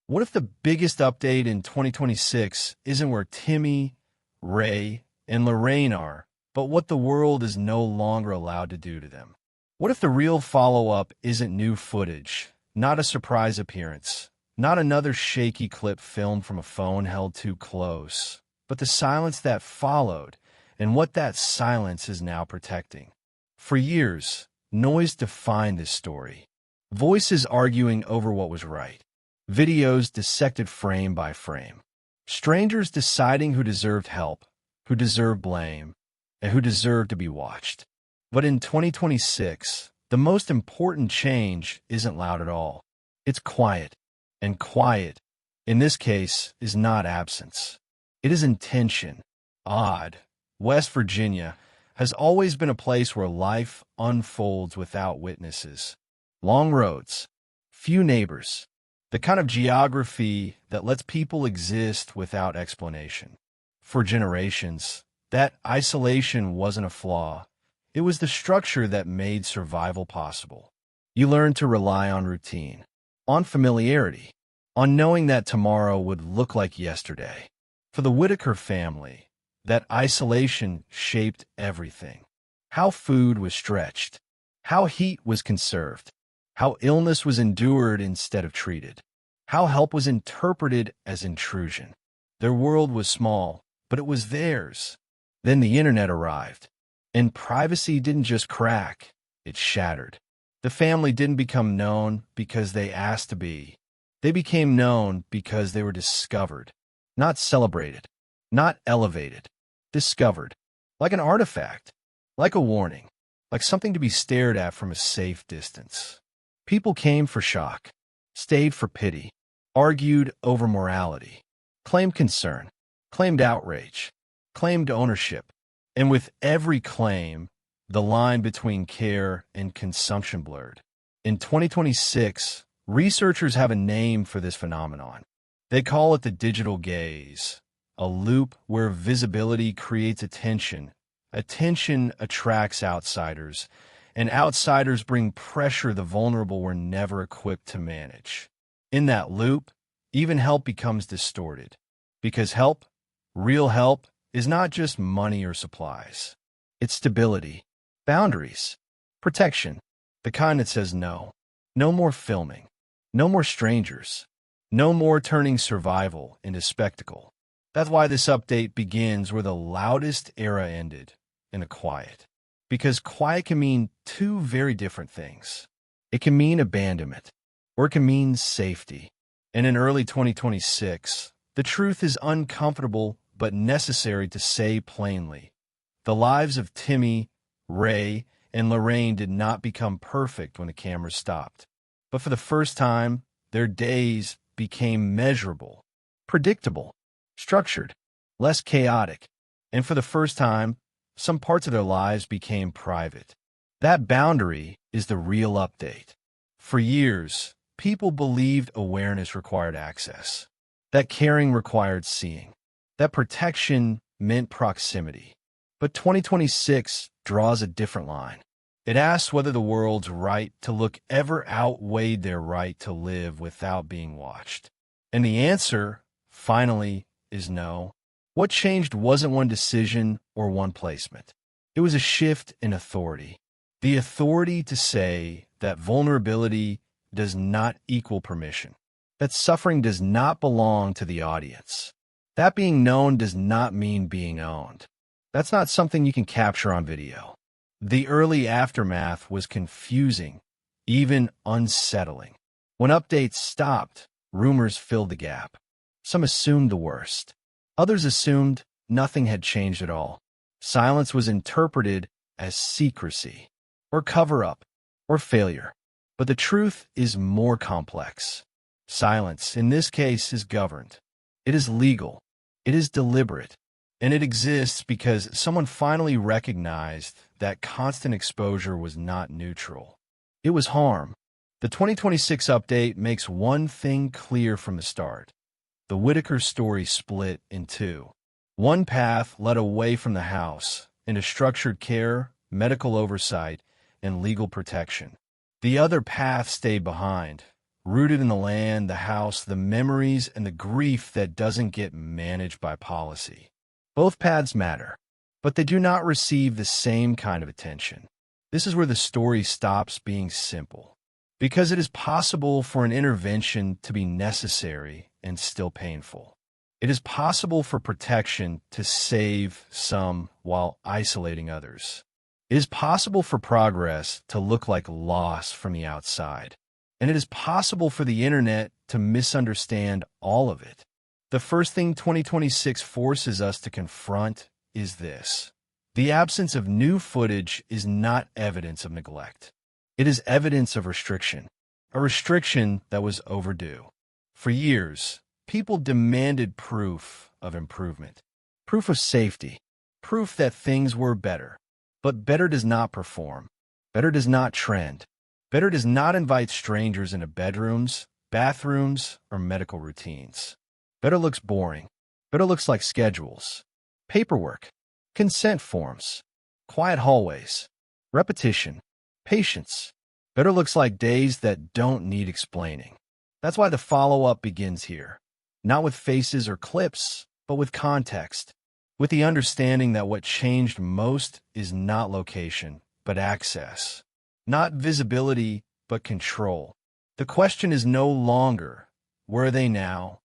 What if the biggest update in 2026 isn't where Timmy, Ray, and Lorraine are, but what the world is no longer allowed to do to them? What if the real follow-up isn't new footage, not a surprise appearance, not another shaky clip filmed from a phone held too close, but the silence that followed and what that silence is now protecting? For years, noise defined this story. Voices arguing over what was right. Videos dissected frame by frame. Strangers deciding who deserved help, who deserved blame, and who deserved to be watched. But in 2026, the most important change isn't loud at all. It's quiet. And quiet, in this case, is not absence. It is intention. Odd. West Virginia has always been a place where life unfolds without witnesses. Long roads, few neighbors, the kind of geography that lets people exist without explanation. For generations, that isolation wasn't a flaw. It was the structure that made survival possible. You learned to rely on routine, on familiarity, on knowing that tomorrow would look like yesterday. For the Whittaker family, that isolation shaped everything. How food was stretched, how heat was conserved, how illness was endured instead of treated, how help was interpreted as intrusion. Their world was small, but it was theirs. Then the internet arrived, and privacy didn't just crack, it shattered. The family didn't become known because they asked to be. They became known because they were discovered, not celebrated, not elevated, discovered, like an artifact, like a warning, like something to be stared at from a safe distance. People came for shock, stayed for pity, argued over morality, claimed concern, claimed outrage, claimed ownership, and with every claim, the line between care and consumption blurred. In 2026, researchers have a name for this phenomenon. They call it the digital gaze, a loop where visibility creates attention. Attention attracts outsiders, and outsiders bring pressure the vulnerable were never equipped to manage. In that loop, even help becomes distorted. Because help, real help, is not just money or supplies. It's stability, boundaries, protection, the kind that says no. No more filming. No more strangers. No more turning survival into spectacle. That's why this update begins where the loudest era ended, in the quiet. Because quiet can mean two very different things. It can mean abandonment, or it can mean safety. And in early 2026, the truth is uncomfortable but necessary to say plainly. The lives of Timmy, Ray, and Lorraine did not become perfect when the camera stopped. But for the first time, their days became measurable, predictable, structured, less chaotic. And for the first time, some parts of their lives became private. That boundary is the real update. For years, people believed awareness required access, that caring required seeing, that protection meant proximity. But 2026 draws a different line. It asks whether the world's right to look ever outweighed their right to live without being watched. And the answer, finally, is no. What changed wasn't one decision or one placement. It was a shift in authority. The authority to say that vulnerability does not equal permission, that suffering does not belong to the audience, that being known does not mean being owned. That's not something you can capture on video. The early aftermath was confusing, even unsettling. When updates stopped, rumors filled the gap. Some assumed the worst. Others assumed nothing had changed at all. Silence was interpreted as secrecy, or cover-up, or failure. But the truth is more complex. Silence, in this case, is governed. It is legal. It is deliberate. And it exists because someone finally recognized that constant exposure was not neutral. It was harm. The 2026 update makes one thing clear from the start. The Whittaker story split in two. One path led away from the house into structured care, medical oversight, and legal protection. The other path stayed behind, rooted in the land, the house, the memories, and the grief that doesn't get managed by policy. Both paths matter, but they do not receive the same kind of attention. This is where the story stops being simple, because it is possible for an intervention to be necessary and still painful. It is possible for protection to save some while isolating others. It is possible for progress to look like loss from the outside. And it is possible for the internet to misunderstand all of it. The first thing 2026 forces us to confront is this. The absence of new footage is not evidence of neglect. It is evidence of restriction, a restriction that was overdue. For years, people demanded proof of improvement, proof of safety, proof that things were better. But better does not perform. Better does not trend. Better does not invite strangers into bedrooms, bathrooms, or medical routines. Better looks boring. Better looks like schedules, paperwork, consent forms, quiet hallways, repetition, patience. Better looks like days that don't need explaining. That's why the follow-up begins here. Not with faces or clips, but with context. With the understanding that what changed most is not location, but access. Not visibility, but control. The question is no longer, where are they now?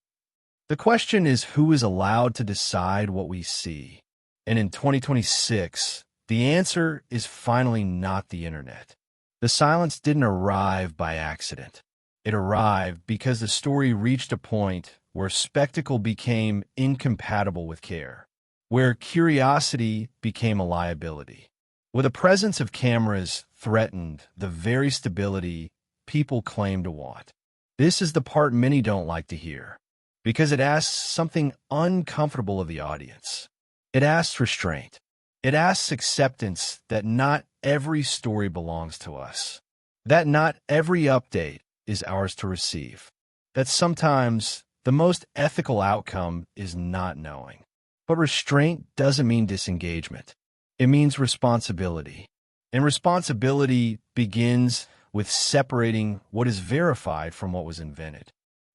The question is, who is allowed to decide what we see? And in 2026, the answer is finally not the internet. The silence didn't arrive by accident. It arrived because the story reached a point where spectacle became incompatible with care, where curiosity became a liability, where the presence of cameras threatened the very stability people claim to want. This is the part many don't like to hear, because it asks something uncomfortable of the audience. It asks restraint. It asks acceptance that not every story belongs to us, that not every update is ours to receive, that sometimes the most ethical outcome is not knowing. But restraint doesn't mean disengagement. It means responsibility. And responsibility begins with separating what is verified from what was invented.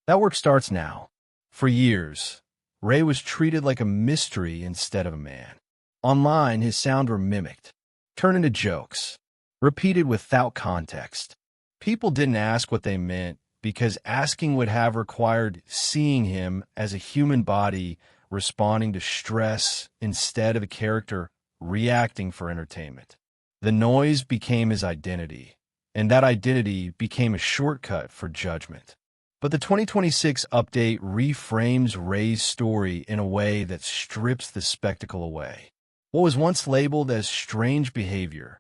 That work starts now. For years, Ray was treated like a mystery instead of a man. Online, his sounds were mimicked, turned into jokes, repeated without context. People didn't ask what they meant because asking would have required seeing him as a human body responding to stress instead of a character reacting for entertainment. The noise became his identity, and that identity became a shortcut for judgment. But the 2026 update reframes Ray's story in a way that strips the spectacle away. What was once labeled as strange behavior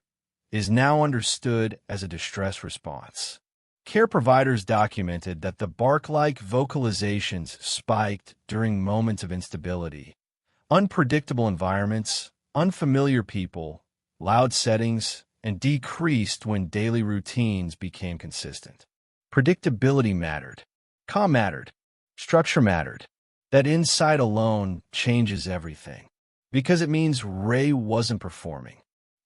is now understood as a distress response. Care providers documented that the bark-like vocalizations spiked during moments of instability, unpredictable environments, unfamiliar people, loud settings, and decreased when daily routines became consistent. Predictability mattered. Calm mattered. Structure mattered. That insight alone changes everything, because it means Ray wasn't performing.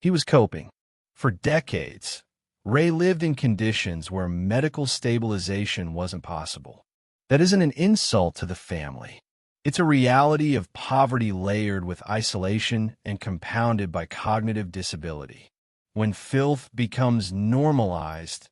He was coping. For decades, Ray lived in conditions where medical stabilization wasn't possible. That isn't an insult to the family. It's a reality of poverty layered with isolation and compounded by cognitive disability. When filth becomes normalized,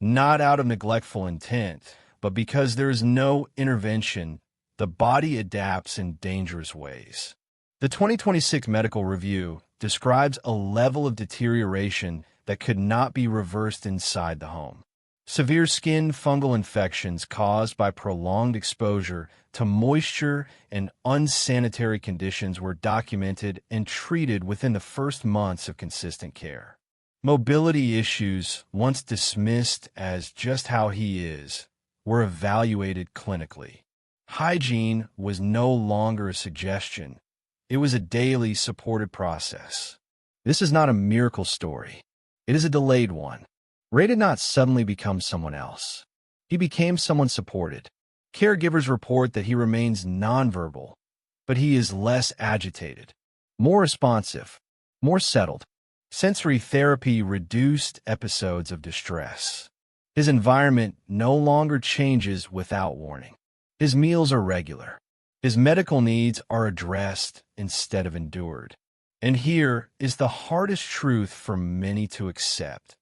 not out of neglectful intent, but because there is no intervention, the body adapts in dangerous ways. The 2026 Medical Review describes a level of deterioration that could not be reversed inside the home. Severe skin fungal infections caused by prolonged exposure to moisture and unsanitary conditions were documented and treated within the first months of consistent care. Mobility issues, once dismissed as just how he is, were evaluated clinically. Hygiene was no longer a suggestion. It was a daily supported process. This is not a miracle story. It is a delayed one. Ray did not suddenly become someone else. He became someone supported. Caregivers report that he remains nonverbal, but he is less agitated, more responsive, more settled. Sensory therapy reduced episodes of distress. His environment no longer changes without warning. His meals are regular. His medical needs are addressed instead of endured. And here is the hardest truth for many to accept.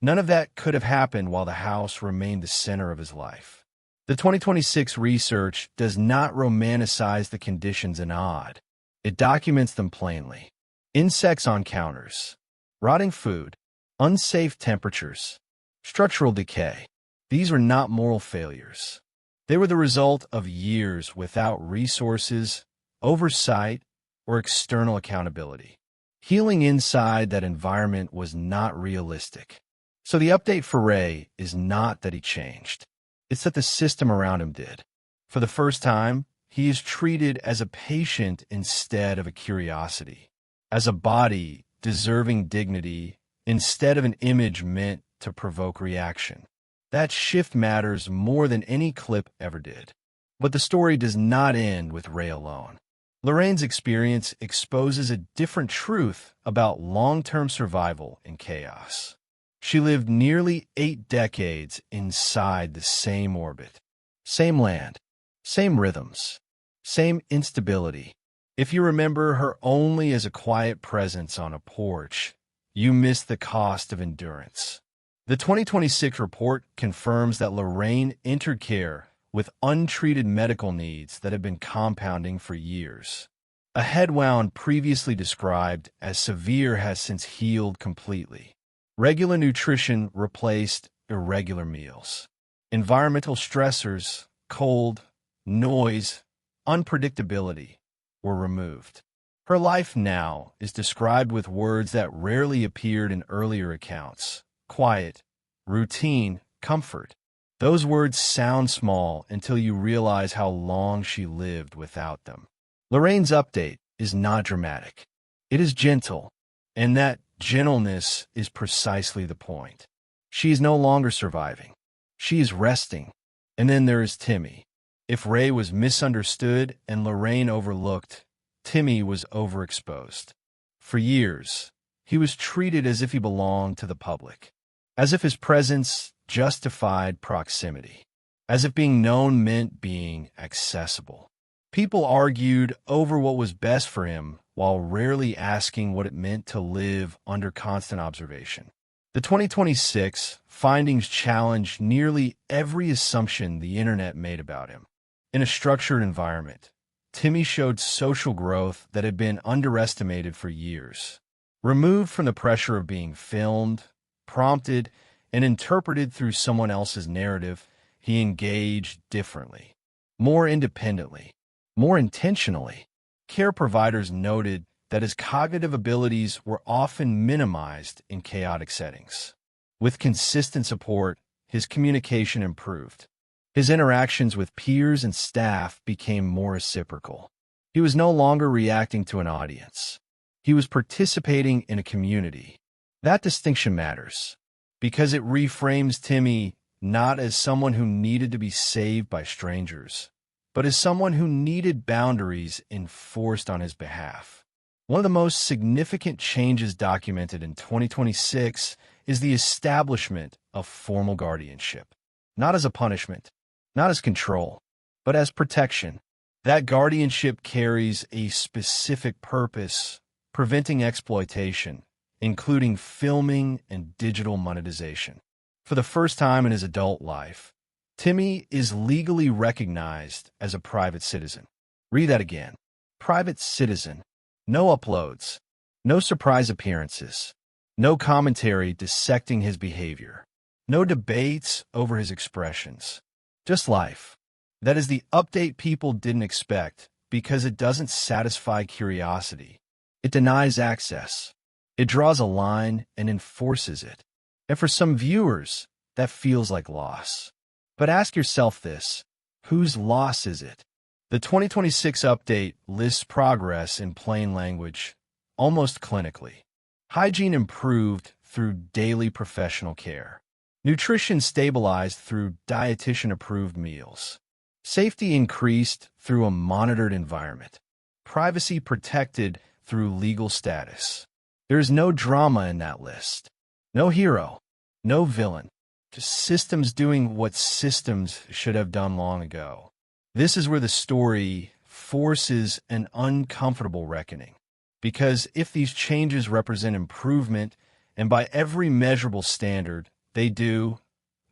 None of that could have happened while the house remained the center of his life. The 2026 research does not romanticize the conditions in odd. It documents them plainly. Insects on counters, rotting food, unsafe temperatures, structural decay. These were not moral failures. They were the result of years without resources, oversight, or external accountability. Healing inside that environment was not realistic. So the update for Ray is not that he changed. It's that the system around him did. For the first time, he is treated as a patient instead of a curiosity, as a body deserving dignity instead of an image meant to provoke reaction. That shift matters more than any clip ever did. But the story does not end with Ray alone. Lorraine's experience exposes a different truth about long-term survival in chaos. She lived nearly 8 decades inside the same orbit. Same land, same rhythms, same instability. If you remember her only as a quiet presence on a porch, you miss the cost of endurance. The 2026 report confirms that Lorraine entered care with untreated medical needs that have been compounding for years. A head wound previously described as severe has since healed completely. Regular nutrition replaced irregular meals. Environmental stressors, cold, noise, unpredictability were removed. Her life now is described with words that rarely appeared in earlier accounts. Quiet, routine, comfort. Those words sound small until you realize how long she lived without them. Lorraine's update is not dramatic. It is gentle, and that gentleness is precisely the point. She is no longer surviving. She is resting. And then there is Timmy. If Ray was misunderstood and Lorraine overlooked, Timmy was overexposed. For years, he was treated as if he belonged to the public, as if his presence justified proximity, as if being known meant being accessible. People argued over what was best for him while rarely asking what it meant to live under constant observation. The 2026 findings challenged nearly every assumption the internet made about him. In a structured environment, Timmy showed social growth that had been underestimated for years. Removed from the pressure of being filmed, prompted, and interpreted through someone else's narrative, he engaged differently, more independently, more intentionally. Care providers noted that his cognitive abilities were often minimized in chaotic settings. With consistent support, his communication improved. His interactions with peers and staff became more reciprocal. He was no longer reacting to an audience. He was participating in a community. That distinction matters, because it reframes Timmy not as someone who needed to be saved by strangers, but as someone who needed boundaries enforced on his behalf. One of the most significant changes documented in 2026 is the establishment of formal guardianship, not as a punishment, not as control, but as protection. That guardianship carries a specific purpose, preventing exploitation, including filming and digital monetization. For the first time in his adult life, Timmy is legally recognized as a private citizen. Read that again. Private citizen. No uploads. No surprise appearances. No commentary dissecting his behavior. No debates over his expressions. Just life. That is the update people didn't expect because it doesn't satisfy curiosity. It denies access. It draws a line and enforces it. And for some viewers, that feels like loss. But ask yourself this: whose loss is it? The 2026 update lists progress in plain language, almost clinically. Hygiene improved through daily professional care. Nutrition stabilized through dietitian-approved meals. Safety increased through a monitored environment. Privacy protected through legal status. There is no drama in that list. No hero. No villain. just systems doing what systems should have done long ago. This is where the story forces an uncomfortable reckoning. Because if these changes represent improvement, and by every measurable standard they do,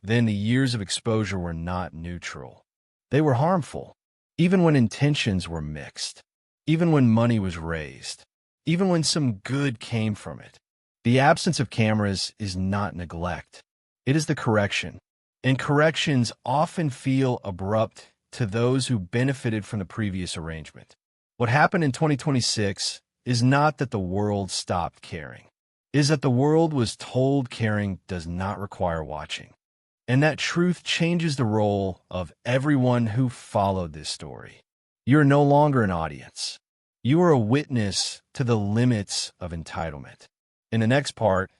then the years of exposure were not neutral. They were harmful, even when intentions were mixed, even when money was raised, even when some good came from it. The absence of cameras is not neglect. It is the correction. And corrections often feel abrupt to those who benefited from the previous arrangement. What happened in 2026 is not that the world stopped caring. It is that the world was told caring does not require watching. And that truth changes the role of everyone who followed this story. You are no longer an audience. You are a witness to the limits of entitlement. In the next part,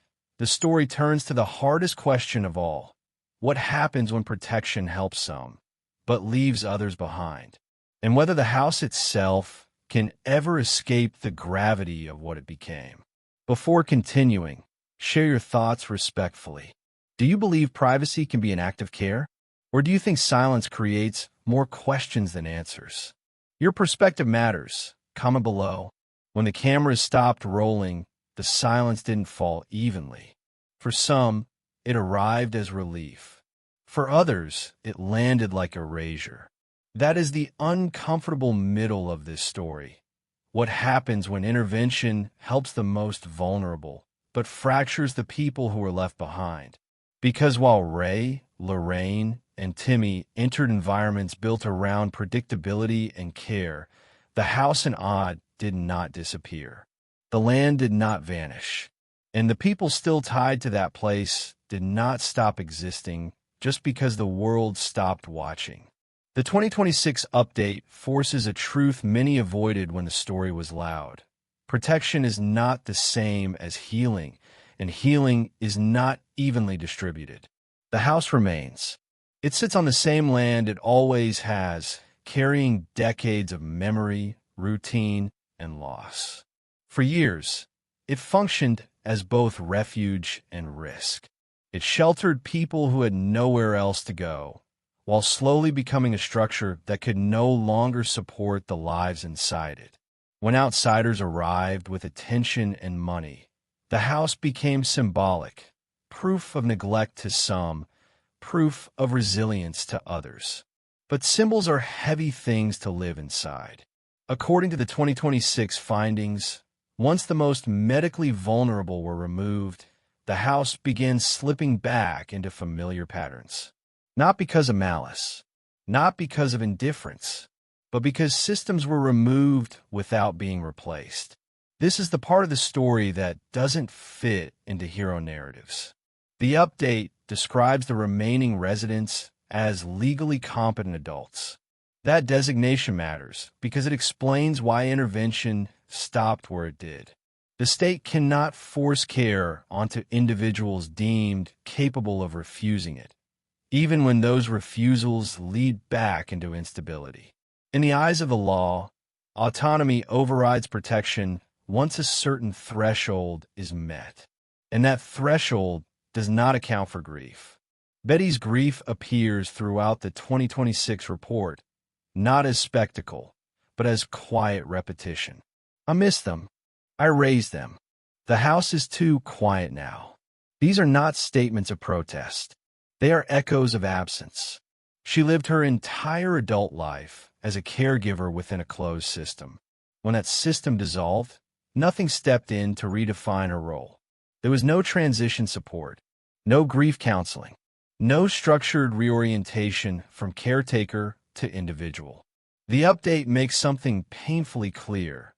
the story turns to the hardest question of all. What happens when protection helps some, but leaves others behind? And whether the house itself can ever escape the gravity of what it became. Before continuing, share your thoughts respectfully. Do you believe privacy can be an act of care? Or do you think silence creates more questions than answers? Your perspective matters. Comment below. When the cameras stopped rolling, the silence didn't fall evenly. For some, it arrived as relief. For others, it landed like erasure. That is the uncomfortable middle of this story. What happens when intervention helps the most vulnerable, but fractures the people who are left behind? Because while Ray, Lorraine, and Timmy entered environments built around predictability and care, the house and odd did not disappear. The land did not vanish. And the people still tied to that place did not stop existing just because the world stopped watching. The 2026 update forces a truth many avoided when the story was loud. Protection is not the same as healing, and healing is not evenly distributed. The house remains. It sits on the same land it always has, carrying decades of memory, routine, and loss. For years, it functioned as both refuge and risk. It sheltered people who had nowhere else to go, while slowly becoming a structure that could no longer support the lives inside it. When outsiders arrived with attention and money, the house became symbolic, proof of neglect to some, proof of resilience to others. But symbols are heavy things to live inside. According to the 2026 findings, once the most medically vulnerable were removed, the house began slipping back into familiar patterns. Not because of malice, not because of indifference, but because systems were removed without being replaced. This is the part of the story that doesn't fit into hero narratives. The update describes the remaining residents as legally competent adults. That designation matters because it explains why intervention stopped where it did. The state cannot force care onto individuals deemed capable of refusing it, even when those refusals lead back into instability. In the eyes of the law, autonomy overrides protection once a certain threshold is met, and that threshold does not account for grief. Betty's grief appears throughout the 2026 report, not as spectacle, but as quiet repetition. I miss them. I raised them. The house is too quiet now. These are not statements of protest. They are echoes of absence. She lived her entire adult life as a caregiver within a closed system. When that system dissolved, nothing stepped in to redefine her role. There was no transition support, no grief counseling, no structured reorientation from caretaker to individual. The update makes something painfully clear.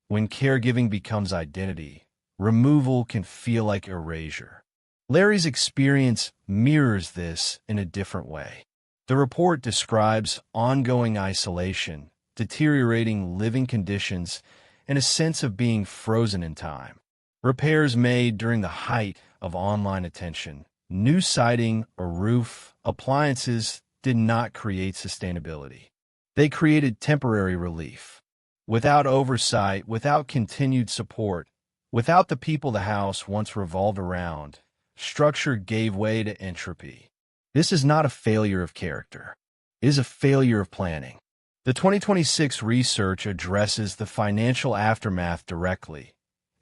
When caregiving becomes identity, removal can feel like erasure. Larry's experience mirrors this in a different way. The report describes ongoing isolation, deteriorating living conditions, and a sense of being frozen in time. Repairs made during the height of online attention, new siding or roof, appliances did not create sustainability. They created temporary relief. Without oversight, without continued support, without the people the house once revolved around, structure gave way to entropy. This is not a failure of character. It is a failure of planning. The 2026 research addresses the financial aftermath directly,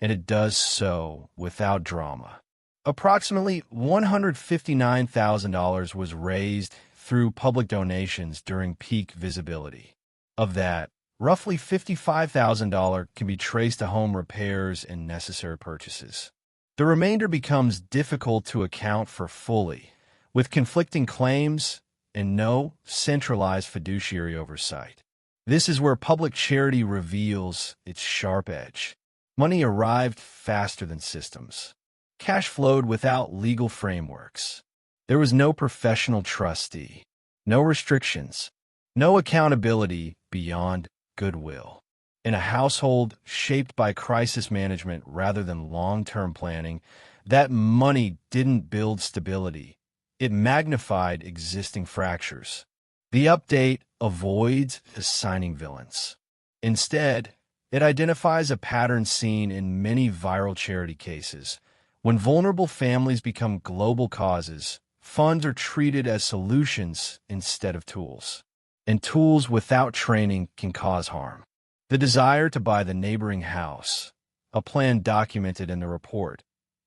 and it does so without drama. Approximately $159,000 was raised through public donations during peak visibility. Of that, roughly $55,000 can be traced to home repairs and necessary purchases. The remainder becomes difficult to account for fully, with conflicting claims and no centralized fiduciary oversight. This is where public charity reveals its sharp edge. Money arrived faster than systems. Cash flowed without legal frameworks. There was no professional trustee, no restrictions, no accountability beyond goodwill. In a household shaped by crisis management rather than long-term planning, that money didn't build stability. It magnified existing fractures. The update avoids assigning villains. Instead, it identifies a pattern seen in many viral charity cases. When vulnerable families become global causes, funds are treated as solutions instead of tools. And tools without training can cause harm. The desire to buy the neighboring house, a plan documented in the report,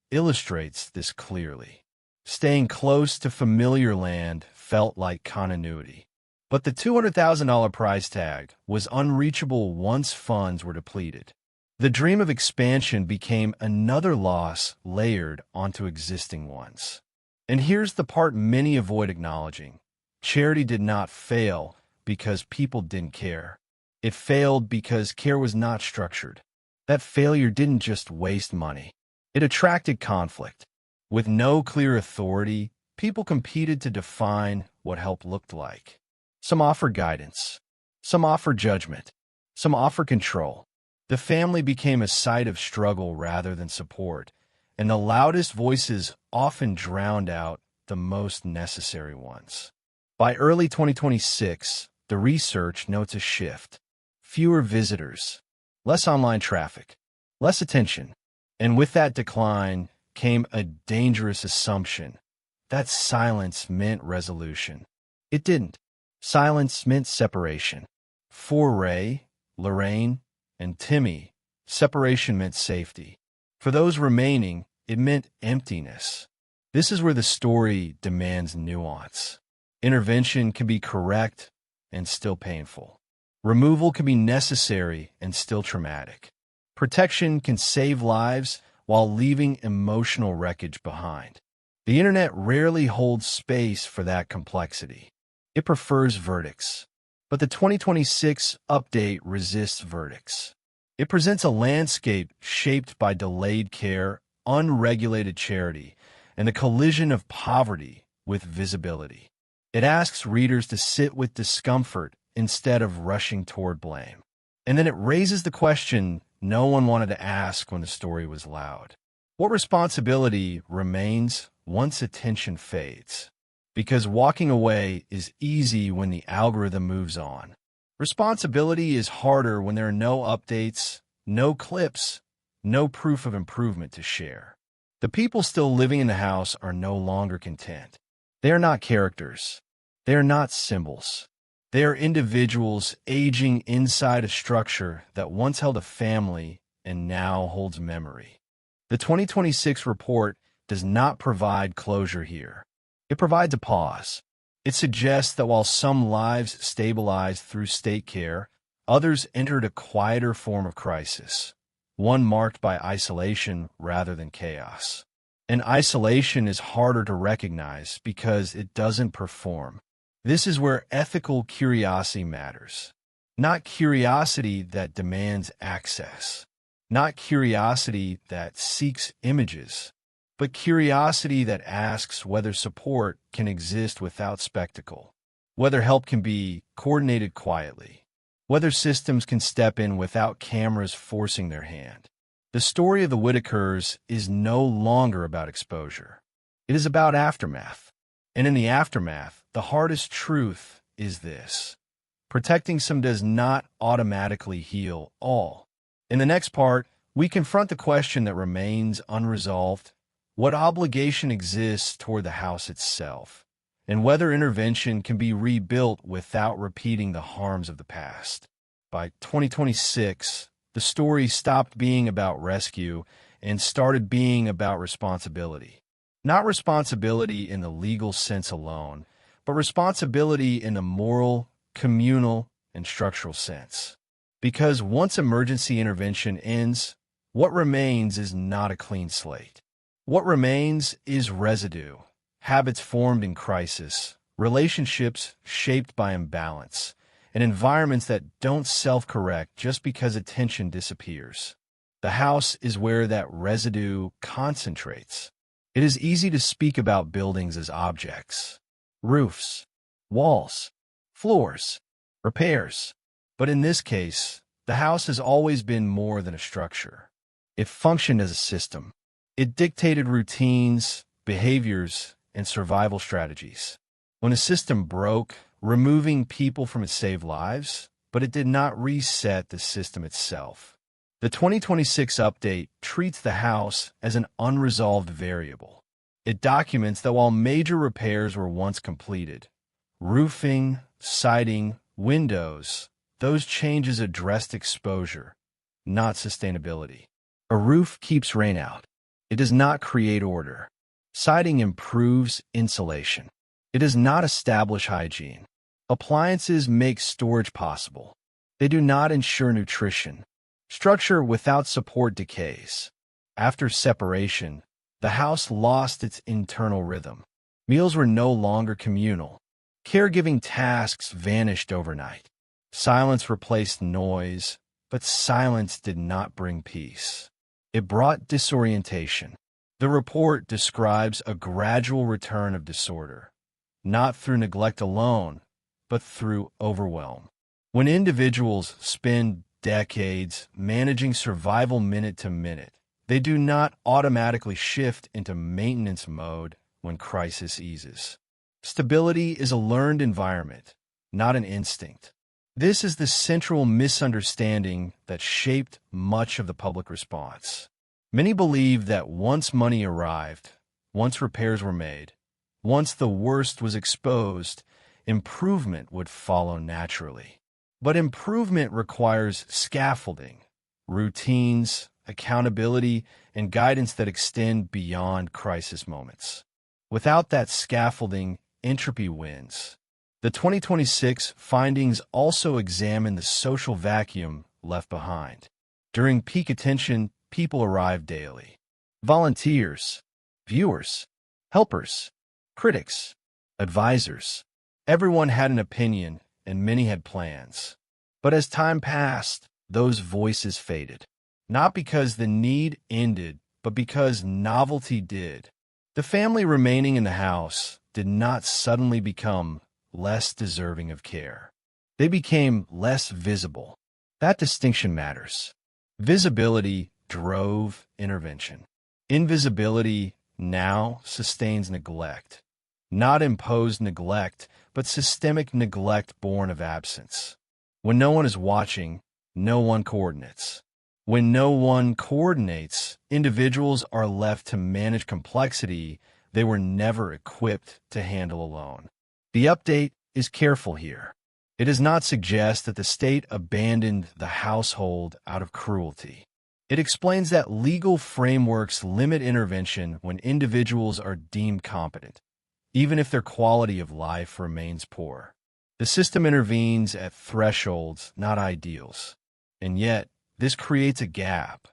illustrates this clearly. Staying close to familiar land felt like continuity. But the $200,000 price tag was unreachable once funds were depleted. The dream of expansion became another loss layered onto existing ones. And here's the part many avoid acknowledging. Charity did not fail because people didn't care. It failed because care was not structured. That failure didn't just waste money. It attracted conflict. With no clear authority, people competed to define what help looked like. Some offered guidance. Some offered judgment. Some offered control. The family became a site of struggle rather than support, and the loudest voices often drowned out the most necessary ones. By early 2026, the research notes a shift. Fewer visitors, less online traffic, less attention. And with that decline came a dangerous assumption that silence meant resolution. It didn't. Silence meant separation. For Ray, Lorraine, and Timmy, separation meant safety. For those remaining, it meant emptiness. This is where the story demands nuance. Intervention can be correct and still painful. Removal can be necessary and still traumatic. Protection can save lives while leaving emotional wreckage behind. The internet rarely holds space for that complexity. It prefers verdicts. But the 2026 update resists verdicts. It presents a landscape shaped by delayed care, unregulated charity, and the collision of poverty with visibility. It asks readers to sit with discomfort instead of rushing toward blame. And then it raises the question no one wanted to ask when the story was loud. What responsibility remains once attention fades? Because walking away is easy when the algorithm moves on. Responsibility is harder when there are no updates, no clips, no proof of improvement to share. The people still living in the house are no longer content. They are not characters. They are not symbols. They are individuals aging inside a structure that once held a family and now holds memory. The 2026 report does not provide closure here. It provides a pause. It suggests that while some lives stabilized through state care, others entered a quieter form of crisis, one marked by isolation rather than chaos. And isolation is harder to recognize because it doesn't perform. This is where ethical curiosity matters. Not curiosity that demands access. Not curiosity that seeks images. But curiosity that asks whether support can exist without spectacle, whether help can be coordinated quietly, whether systems can step in without cameras forcing their hand. The story of the Whittakers is no longer about exposure. It is about aftermath. And in the aftermath, the hardest truth is this. Protecting some does not automatically heal all. In the next part, we confront the question that remains unresolved. What obligation exists toward the house itself? and whether intervention can be rebuilt without repeating the harms of the past. By 2026, the story stopped being about rescue and started being about responsibility. Not responsibility in the legal sense alone, but responsibility in a moral, communal, and structural sense. Because once emergency intervention ends, what remains is not a clean slate. What remains is residue, habits formed in crisis, relationships shaped by imbalance, and environments that don't self-correct just because attention disappears. The house is where that residue concentrates. It is easy to speak about buildings as objects, roofs, walls, floors, repairs. But in this case, the house has always been more than a structure. It functioned as a system. It dictated routines, behaviors, and survival strategies. When a system broke, removing people from it saved lives, but it did not reset the system itself. The 2026 update treats the house as an unresolved variable. It documents that while major repairs were once completed, roofing, siding, windows, those changes addressed exposure, not sustainability. A roof keeps rain out. It does not create order. Siding improves insulation. It does not establish hygiene. Appliances make storage possible. They do not ensure nutrition. Structure without support decays. After separation, the house lost its internal rhythm. Meals were no longer communal. Caregiving tasks vanished overnight. Silence replaced noise, but silence did not bring peace. It brought disorientation. The report describes a gradual return of disorder, not through neglect alone, but through overwhelm. When individuals spend decades managing survival minute to minute, they do not automatically shift into maintenance mode when crisis eases. Stability is a learned environment, not an instinct. This is the central misunderstanding that shaped much of the public response. Many believed that once money arrived, once repairs were made, once the worst was exposed, improvement would follow naturally. But improvement requires scaffolding, routines, accountability, and guidance that extend beyond crisis moments. Without that scaffolding, entropy wins. The 2026 findings also examine the social vacuum left behind. During peak attention, people arrived daily. Volunteers, viewers, helpers, critics, advisors. Everyone had an opinion, and many had plans. But as time passed, those voices faded. Not because the need ended, but because novelty did. The family remaining in the house did not suddenly become less deserving of care. They became less visible. That distinction matters. Visibility drove intervention. Invisibility now sustains neglect. Not imposed neglect, but systemic neglect born of absence. When no one is watching, no one coordinates. When no one coordinates, individuals are left to manage complexity they were never equipped to handle alone. The update is careful here. It does not suggest that the state abandoned the household out of cruelty. It explains that legal frameworks limit intervention when individuals are deemed competent, even if their quality of life remains poor. The system intervenes at thresholds, not ideals. And yet, this creates a gap,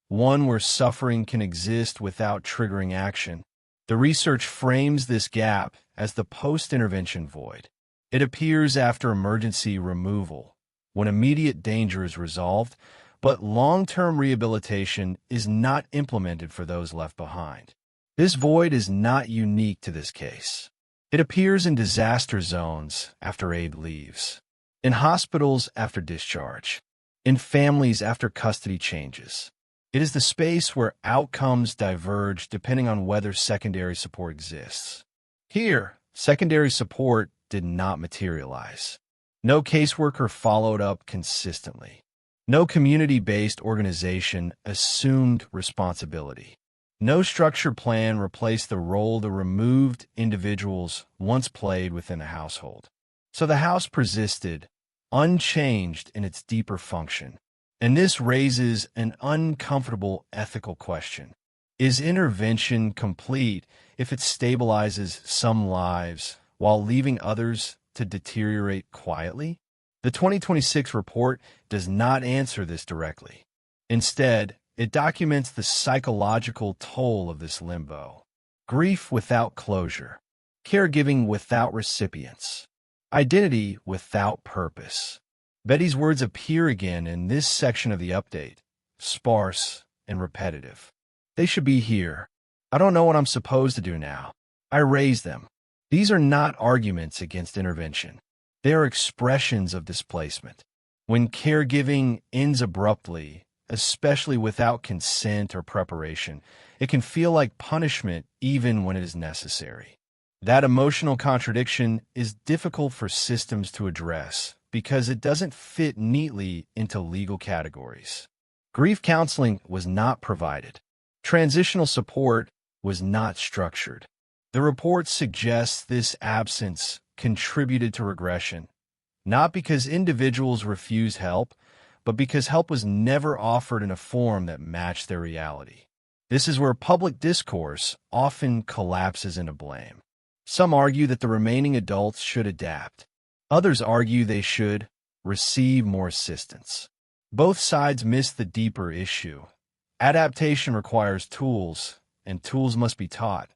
one where suffering can exist without triggering action. The research frames this gap as the post-intervention void. It appears after emergency removal, when immediate danger is resolved, but long-term rehabilitation is not implemented for those left behind. This void is not unique to this case. It appears in disaster zones after aid leaves, in hospitals after discharge, in families after custody changes. It is the space where outcomes diverge depending on whether secondary support exists. Here, secondary support did not materialize. No caseworker followed up consistently. No community-based organization assumed responsibility. No structured plan replaced the role the removed individuals once played within the household. So the house persisted, unchanged in its deeper function. And this raises an uncomfortable ethical question. Is intervention complete if it stabilizes some lives while leaving others to deteriorate quietly? The 2026 report does not answer this directly. Instead, it documents the psychological toll of this limbo. Grief without closure, caregiving without recipients, identity without purpose. Betty's words appear again in this section of the update, sparse and repetitive. They should be here. I don't know what I'm supposed to do now. I raised them. These are not arguments against intervention. They are expressions of displacement. When caregiving ends abruptly, especially without consent or preparation, it can feel like punishment even when it is necessary. That emotional contradiction is difficult for systems to address because it doesn't fit neatly into legal categories. Grief counseling was not provided. Transitional support was not structured. The report suggests this absence contributed to regression, not because individuals refused help, but because help was never offered in a form that matched their reality. This is where public discourse often collapses into blame. Some argue that the remaining adults should adapt. Others argue they should receive more assistance. Both sides miss the deeper issue. Adaptation requires tools, and tools must be taught,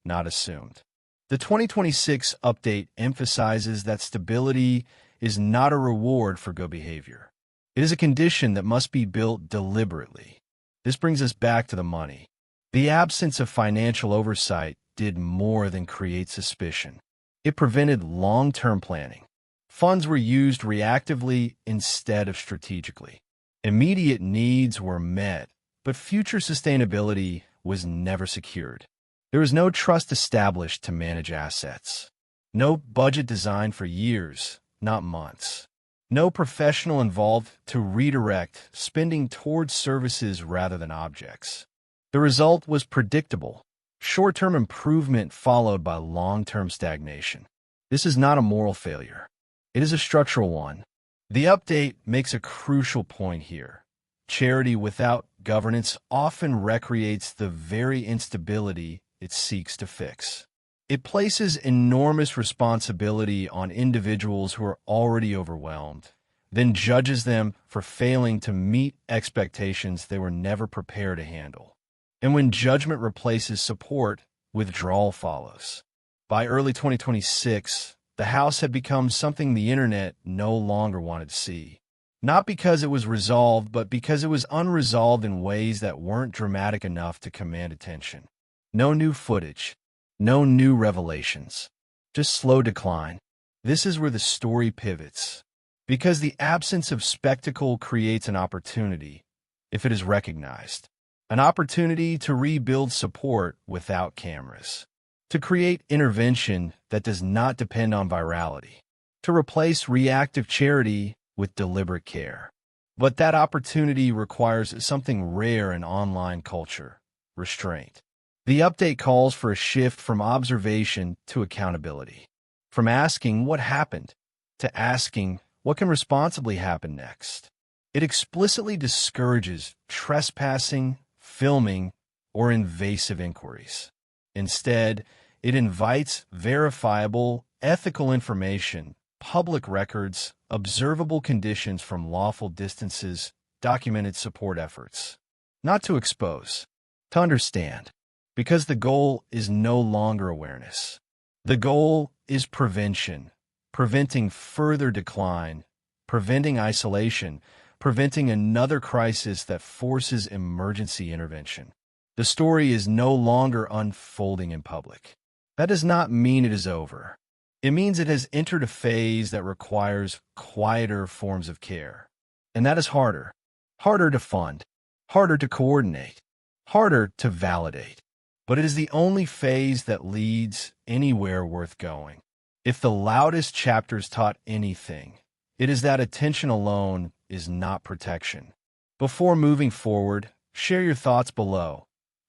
not assumed. The 2026 update emphasizes that stability is not a reward for good behavior. It is a condition that must be built deliberately. This brings us back to the money. The absence of financial oversight did more than create suspicion. It prevented long-term planning. Funds were used reactively instead of strategically. Immediate needs were met, but future sustainability was never secured. There was no trust established to manage assets. No budget designed for years, not months. No professional involved to redirect spending towards services rather than objects. The result was predictable. Short-term improvement followed by long-term stagnation. This is not a moral failure. It is a structural one. The update makes a crucial point here. Charity without governance often recreates the very instability it seeks to fix. It places enormous responsibility on individuals who are already overwhelmed, then judges them for failing to meet expectations they were never prepared to handle. And when judgment replaces support, withdrawal follows. By early 2026, the house had become something the internet no longer wanted to see. Not because it was resolved, but because it was unresolved in ways that weren't dramatic enough to command attention. No new footage. No new revelations. Just slow decline. This is where the story pivots. Because the absence of spectacle creates an opportunity, if it is recognized. An opportunity to rebuild support without cameras. To create intervention that does not depend on virality. To replace reactive charity with deliberate care. But that opportunity requires something rare in online culture: restraint. The update calls for a shift from observation to accountability. From asking what happened to asking what can responsibly happen next. It explicitly discourages trespassing, filming, or invasive inquiries. Instead, it invites verifiable, ethical information, public records, observable conditions from lawful distances, documented support efforts. Not to expose, to understand. Because the goal is no longer awareness. The goal is prevention, preventing further decline, preventing isolation, preventing another crisis that forces emergency intervention. The story is no longer unfolding in public. That does not mean it is over. It means it has entered a phase that requires quieter forms of care. And that is harder. Harder to fund, harder to coordinate, harder to validate. But it is the only phase that leads anywhere worth going. If the loudest chapters taught anything, it is that attention alone is not protection. Before moving forward, share your thoughts below.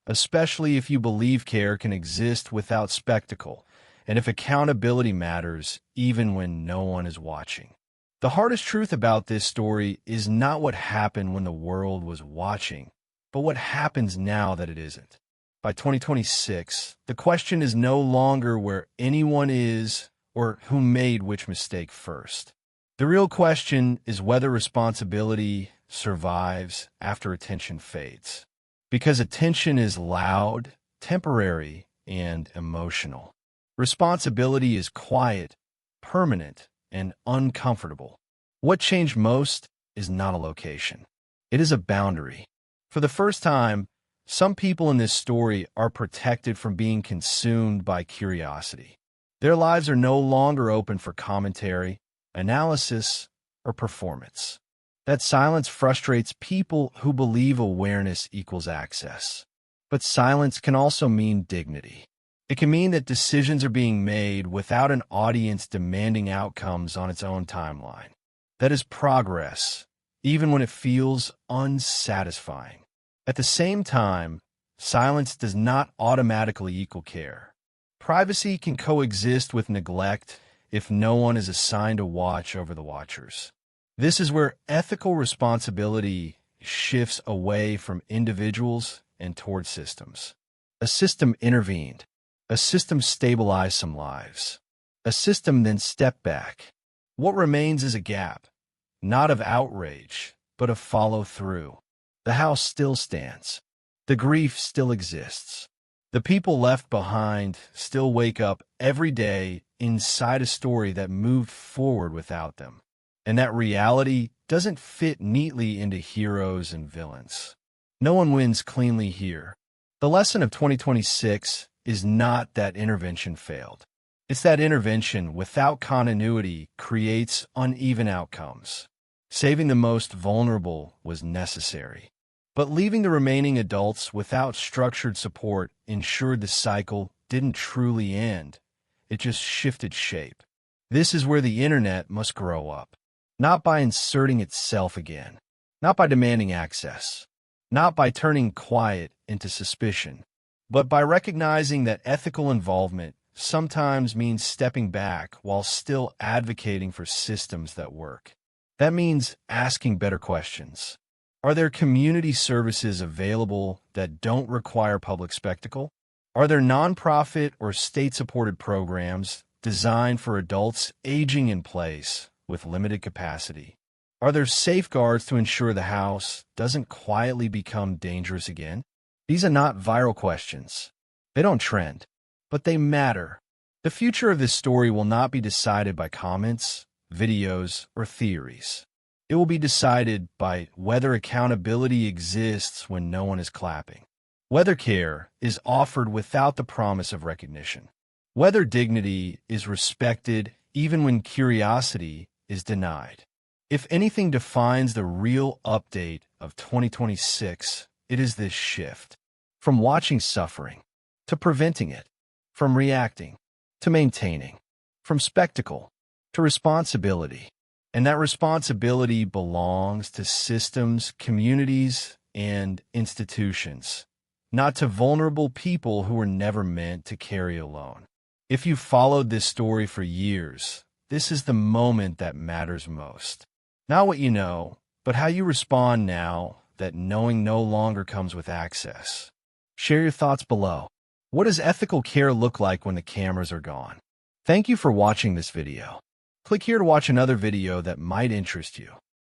especially if you believe care can exist without spectacle, and if accountability matters even when no one is watching. The hardest truth about this story is not what happened when the world was watching, but what happens now that it isn't. By 2026, the question is no longer where anyone is or who made which mistake first. The real question is whether responsibility survives after attention fades. Because attention is loud, temporary, and emotional. Responsibility is quiet, permanent, and uncomfortable. What changed most is not a location. It is a boundary. For the first time, some people in this story are protected from being consumed by curiosity. Their lives are no longer open for commentary, analysis, or performance. That silence frustrates people who believe awareness equals access. But silence can also mean dignity. It can mean that decisions are being made without an audience demanding outcomes on its own timeline. That is progress, even when it feels unsatisfying. At the same time, silence does not automatically equal care. Privacy can coexist with neglect if no one is assigned a watch over the watchers. This is where ethical responsibility shifts away from individuals and toward systems. A system intervened. A system stabilized some lives. A system then stepped back. What remains is a gap, not of outrage, but of follow-through. The house still stands. The grief still exists. The people left behind still wake up every day inside a story that moved forward without them. And that reality doesn't fit neatly into heroes and villains. No one wins cleanly here. The lesson of 2026 is not that intervention failed. It's that intervention without continuity creates uneven outcomes. Saving the most vulnerable was necessary. But leaving the remaining adults without structured support ensured the cycle didn't truly end. It just shifted shape. This is where the internet must grow up. Not by inserting itself again. Not by demanding access. Not by turning quiet into suspicion. But by recognizing that ethical involvement sometimes means stepping back while still advocating for systems that work. That means asking better questions. Are there community services available that don't require public spectacle? Are there nonprofit or state-supported programs designed for adults aging in place with limited capacity? Are there safeguards to ensure the house doesn't quietly become dangerous again? These are not viral questions. They don't trend, but they matter. The future of this story will not be decided by comments, videos, or theories. It will be decided by whether accountability exists when no one is clapping, whether care is offered without the promise of recognition, whether dignity is respected even when curiosity is denied. If anything defines the real update of 2026, it is this shift. From watching suffering, to preventing it, from reacting, to maintaining, from spectacle, to responsibility. And that responsibility belongs to systems, communities, and institutions, not to vulnerable people who were never meant to carry alone. If you followed this story for years, this is the moment that matters most. Not what you know, but how you respond now that knowing no longer comes with access. Share your thoughts below. What does ethical care look like when the cameras are gone? Thank you for watching this video. Click here to watch another video that might interest you.